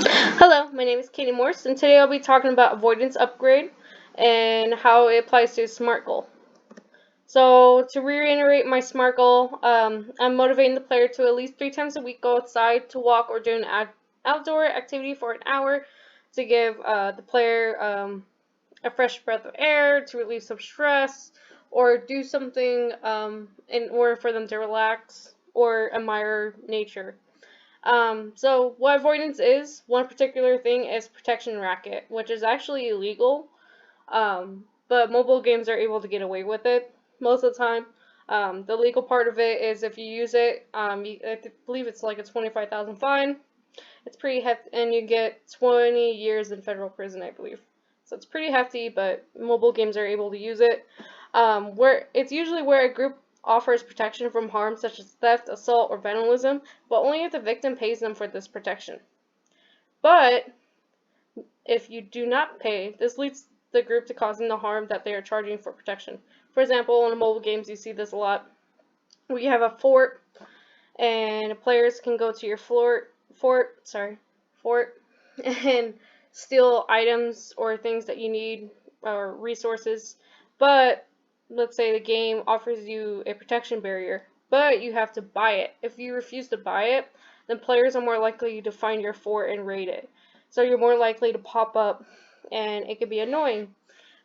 Hello, my name is Katie Morse, and today I'll be talking about Avoidance Upgrade and how it applies to a SMART goal. So, to reiterate my SMART goal, I'm motivating the player to at least 3 times a week go outside to walk or do an outdoor activity for an hour to give the player a fresh breath of air, to relieve some stress, or do something in order for them to relax or admire nature. So what avoidance is, one particular thing is protection racket, which is actually illegal. But mobile games are able to get away with it most of the time. The legal part of it is if you use it, I believe it's like a 25,000 fine. It's pretty hefty, and you get 20 years in federal prison, I believe. So it's pretty hefty, but mobile games are able to use it. Where it's usually where a group offers protection from harm such as theft, assault, or vandalism, but only if the victim pays them for this protection. But if you do not pay, this leads the group to causing the harm that they are charging for protection. For example, in mobile games, you see this a lot. We have a fort, and players can go to your fort, and steal items or things that you need or resources. But let's say the game offers you a protection barrier, but you have to buy it. If you refuse to buy it, then players are more likely to find your fort and raid it. So you're more likely to pop up, and it can be annoying.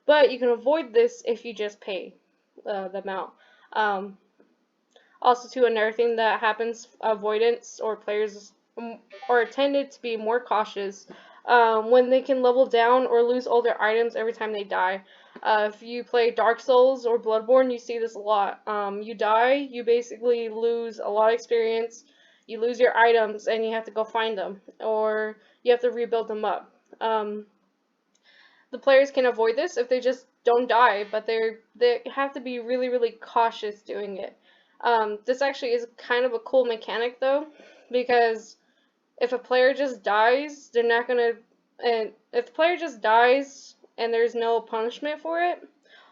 But you can avoid this if you just pay the amount. Um, Also, too, another thing that happens, avoidance or players are tended to be more cautious when they can level down or lose all their items every time they die. If you play Dark Souls or Bloodborne, you see this a lot. You die, you basically lose a lot of experience, you lose your items, and you have to go find them, or you have to rebuild them up. The players can avoid this if they just don't die, but they have to be really, really cautious doing it. This actually is kind of a cool mechanic though, because if a player just dies, they're not gonna, and if the player just dies and there's no punishment for it,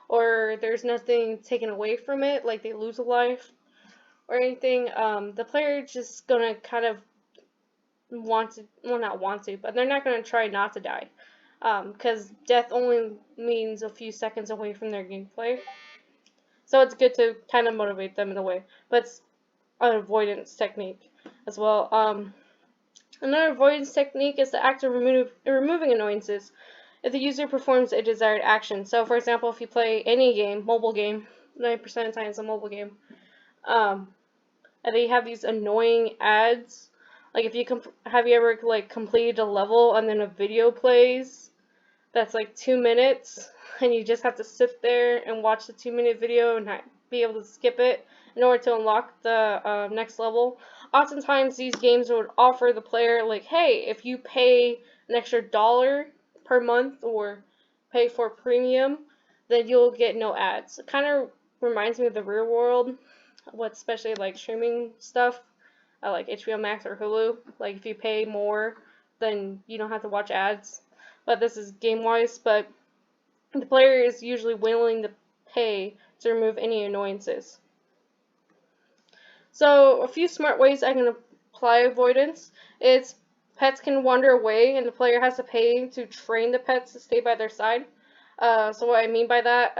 or there's nothing taken away from it, like they lose a life or anything, the player just gonna kind of want to, well, not want to, but they're not gonna try not to die, because death only means a few seconds away from their gameplay. So it's good to kind of motivate them in a way, but it's an avoidance technique as well. Another avoidance technique is the act of removing annoyances if the user performs a desired action. So, for example, if you play any game, mobile game, 90% of the time it's a mobile game, um, and they have these annoying ads. Like if you have you ever like completed a level and then a video plays that's like 2 minutes, and you just have to sit there and watch the 2 minute video and not be able to skip it in order to unlock the next level. Oftentimes, these games would offer the player, like, hey, if you pay an extra dollar per month or pay for premium, then you'll get no ads. It kind of reminds me of the real world, what especially like streaming stuff, like HBO Max or Hulu. Like, if you pay more, then you don't have to watch ads. But this is game wise, but the player is usually willing to pay to remove any annoyances. So a few smart ways I can apply avoidance is pets can wander away and the player has to pay to train the pets to stay by their side. So what I mean by that,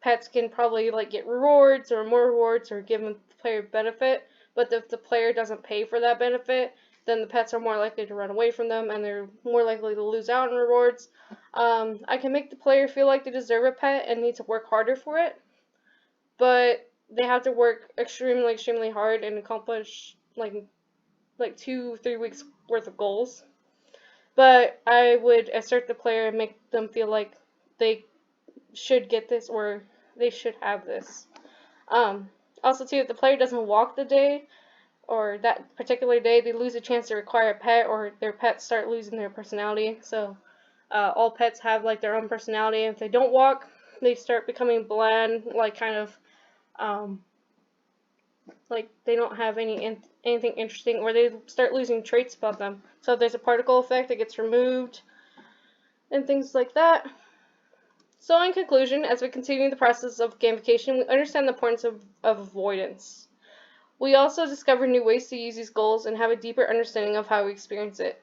pets can probably like get rewards or more rewards or give the player benefit, but if the player doesn't pay for that benefit, then the pets are more likely to run away from them and they're more likely to lose out on rewards. I can make the player feel like they deserve a pet and need to work harder for it, but they have to work extremely hard and accomplish like 2-3 weeks worth of goals. But I would assert the player and make them feel like they should get this or they should have this. Also, too, if the player doesn't walk the day or that particular day, they lose a chance to acquire a pet, or their pets start losing their personality. So all pets have like their own personality. And if they don't walk, they start becoming bland, like kind of um, like they don't have anything interesting, or they start losing traits about them. So if there's a particle effect, it gets removed, and things like that. So in conclusion, as we continue the process of gamification, we understand the importance of avoidance. We also discover new ways to use these goals and have a deeper understanding of how we experience it.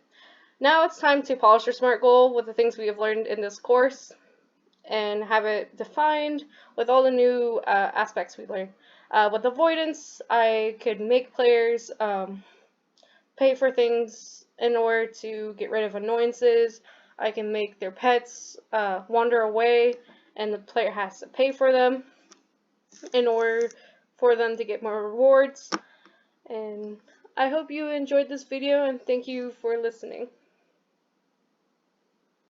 Now it's time to polish your SMART goal with the things we have learned in this course and have it defined with all the new aspects we learned. With avoidance, I could make players pay for things in order to get rid of annoyances. I can make their pets wander away and the player has to pay for them in order for them to get more rewards. And I hope you enjoyed this video and thank you for listening.